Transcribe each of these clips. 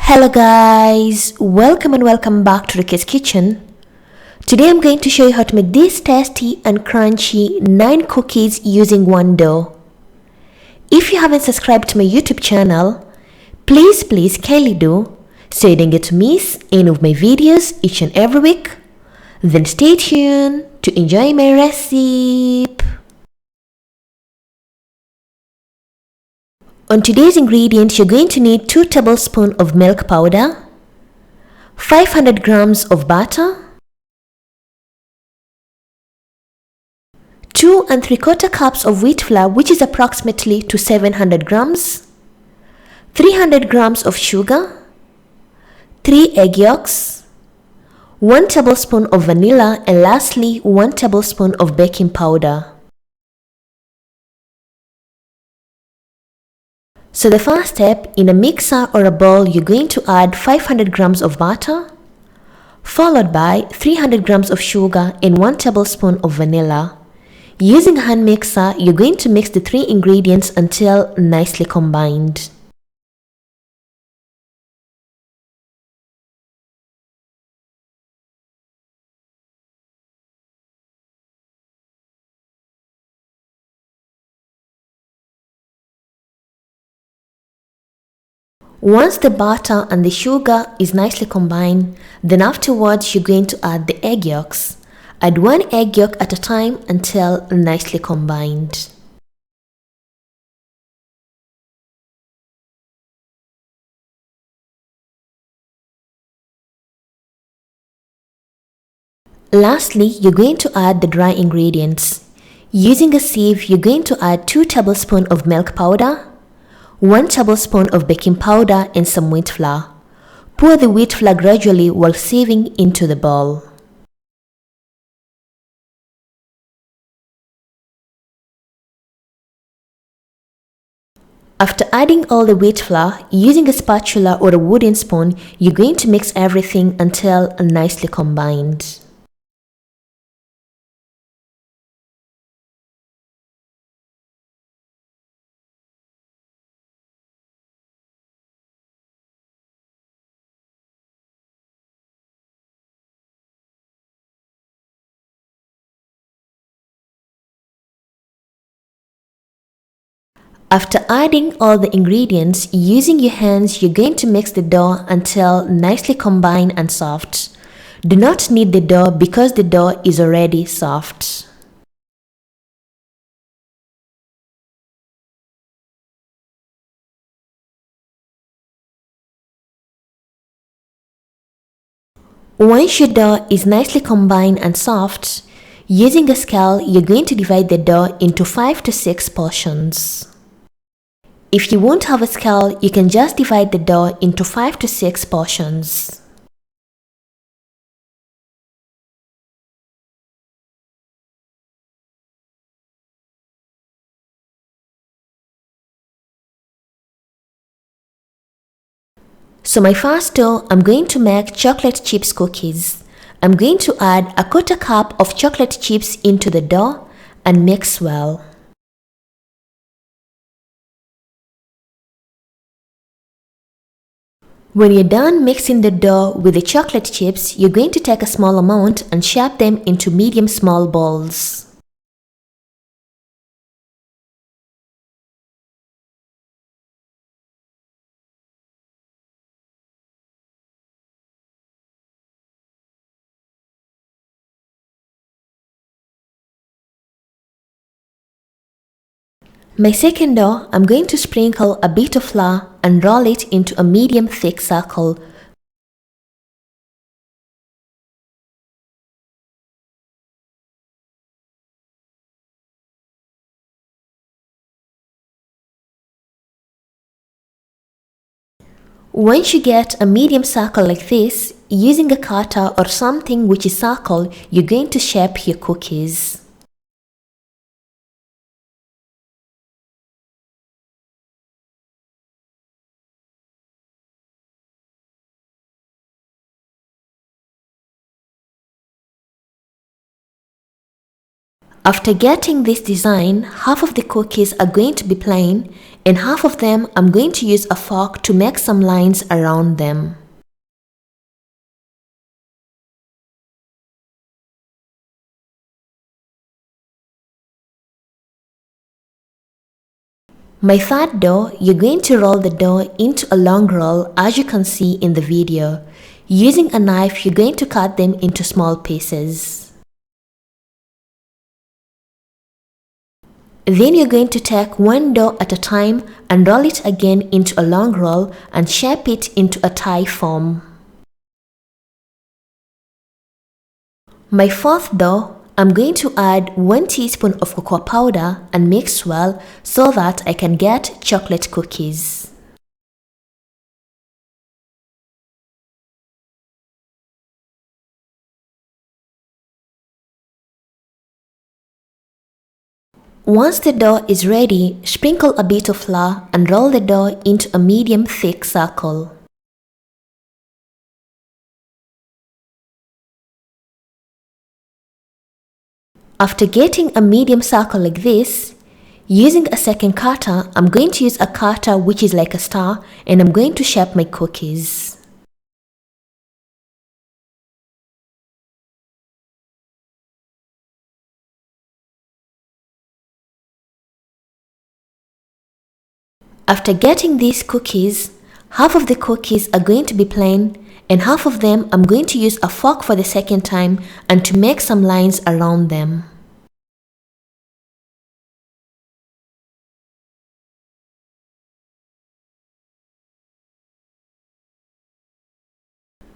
Hello guys, welcome and welcome back to Rukias kitchen. Today I'm going to show you how to make these tasty and crunchy 9 cookies using one dough. If you haven't subscribed to my YouTube channel, please kindly do so you don't get to miss any of my videos each and every week. Then stay tuned to enjoy my recipe. On today's ingredients, you're going to need 2 tablespoons of milk powder, 500 grams of butter, 2 3/4 cups of wheat flour, which is approximately to 700 grams, 300 grams of sugar, 3 egg yolks, 1 tablespoon of vanilla, and lastly 1 tablespoon of baking powder. So the first step, in a mixer or a bowl, you're going to add 500 grams of butter, followed by 300 grams of sugar and 1 tablespoon of vanilla. Using a hand mixer, you're going to mix the 3 ingredients until nicely combined. Once the butter and the sugar is nicely combined, then afterwards you're going to add the egg yolks. Add 1 egg yolk at a time until nicely combined. Lastly, you're going to add the dry ingredients. Using a sieve, you're going to add 2 tablespoons of milk powder, 1 tablespoon of baking powder and some wheat flour. Pour the wheat flour gradually while sieving into the bowl. After adding all the wheat flour, using a spatula or a wooden spoon, you're going to mix everything until nicely combined. After adding all the ingredients, using your hands, you're going to mix the dough until nicely combined and soft. Do not knead the dough because the dough is already soft. Once your dough is nicely combined and soft, using a scale, you're going to divide the dough into 5 to 6 portions. If you won't have a scale, you can just divide the dough into 5 to 6 portions. So my first dough, I'm going to make chocolate chips cookies. I'm going to add 1/4 cup of chocolate chips into the dough and mix well. When you're done mixing the dough with the chocolate chips, you're going to take a small amount and shape them into medium small balls. My second dough, I'm going to sprinkle a bit of flour and roll it into a medium thick circle. Once you get a medium circle like this, using a cutter or something which is circle, you're going to shape your cookies. After getting this design, half of the cookies are going to be plain and half of them I'm going to use a fork to make some lines around them. My third dough, you're going to roll the dough into a long roll as you can see in the video. Using a knife, you're going to cut them into small pieces. Then you're going to take one dough at a time and roll it again into a long roll and shape it into a tie form. My fourth dough, I'm going to add 1 teaspoon of cocoa powder and mix well so that I can get chocolate cookies. Once the dough is ready, sprinkle a bit of flour and roll the dough into a medium thick circle. After getting a medium circle like this, using a second cutter, I'm going to use a cutter which is like a star and I'm going to shape my cookies. After getting these cookies, half of the cookies are going to be plain and half of them I'm going to use a fork for the second time and to make some lines around them.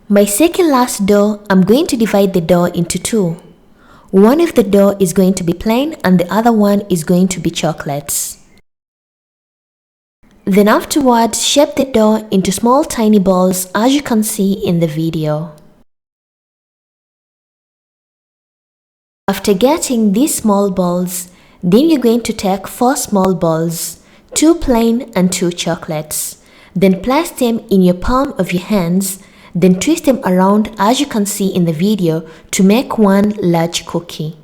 My second last dough, I'm going to divide the dough into two. One of the dough is going to be plain and the other one is going to be chocolates. Then afterwards, shape the dough into small tiny balls as you can see in the video. After getting these small balls, then you're going to take 4 small balls, 2 plain and 2 chocolates. Then place them in your palm of your hands, then twist them around as you can see in the video to make one large cookie.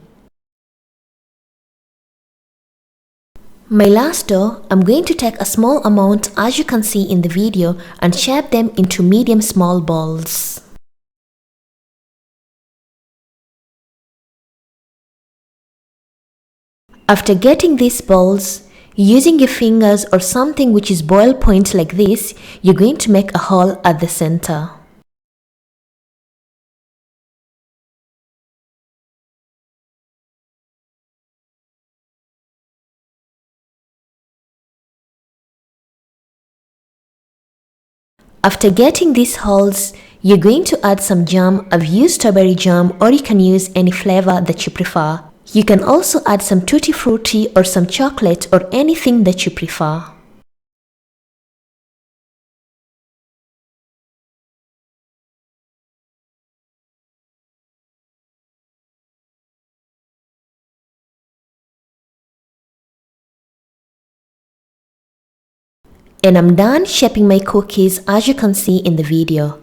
My last dough, I'm going to take a small amount as you can see in the video and shape them into medium small balls. After getting these balls, using your fingers or something which is ball point like this, you're going to make a hole at the center. After getting these holes, you're going to add some jam. I've used strawberry jam or you can use any flavor that you prefer. You can also add some tutti frutti or some chocolate or anything that you prefer. And I'm done shaping my cookies as you can see in the video.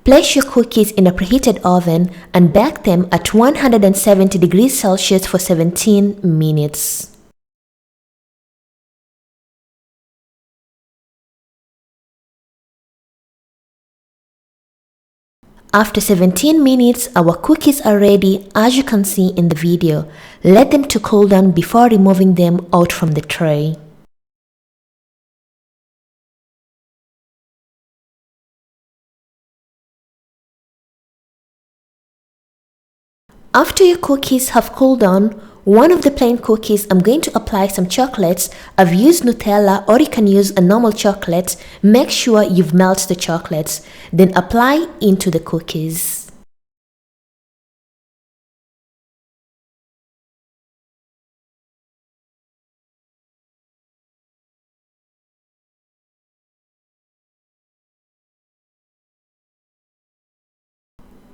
Place your cookies in a preheated oven and bake them at 170 degrees Celsius for 17 minutes. After 17 minutes, our cookies are ready as you can see in the video. Let them to cool down before removing them out from the tray. After your cookies have cooled down, one of the plain cookies I'm going to apply some chocolates. I've used Nutella or you can use a normal chocolate. Make sure you've melted the chocolates, then apply into the cookies.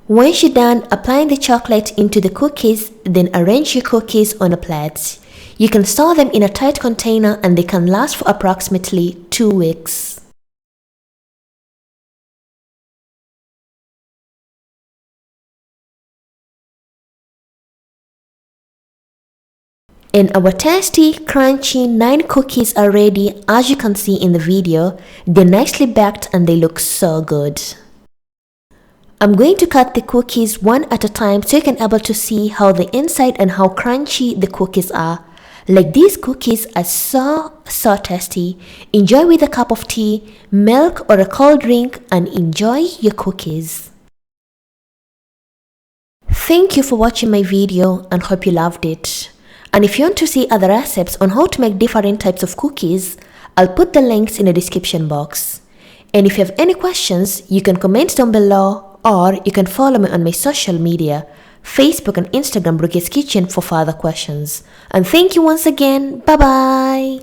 Once you're done applying the chocolate into the cookies, then arrange your cookies on a plate. You can store them in a tight container and they can last for approximately 2 weeks. And our tasty, crunchy 9 cookies are ready. As you can see in the video, they're nicely baked and they look so good. I'm going to cut the cookies one at a time so you can able to see how the inside and how crunchy the cookies are. Like, these cookies are so tasty. Enjoy with a cup of tea, milk or a cold drink and enjoy your cookies. Thank you for watching my video and hope you loved it. And if you want to see other recipes on how to make different types of cookies, I'll put the links in the description box. And if you have any questions, you can comment down below or you can follow me on my social media, Facebook and Instagram Rukias Kitchen for further questions. And thank you once again. Bye bye.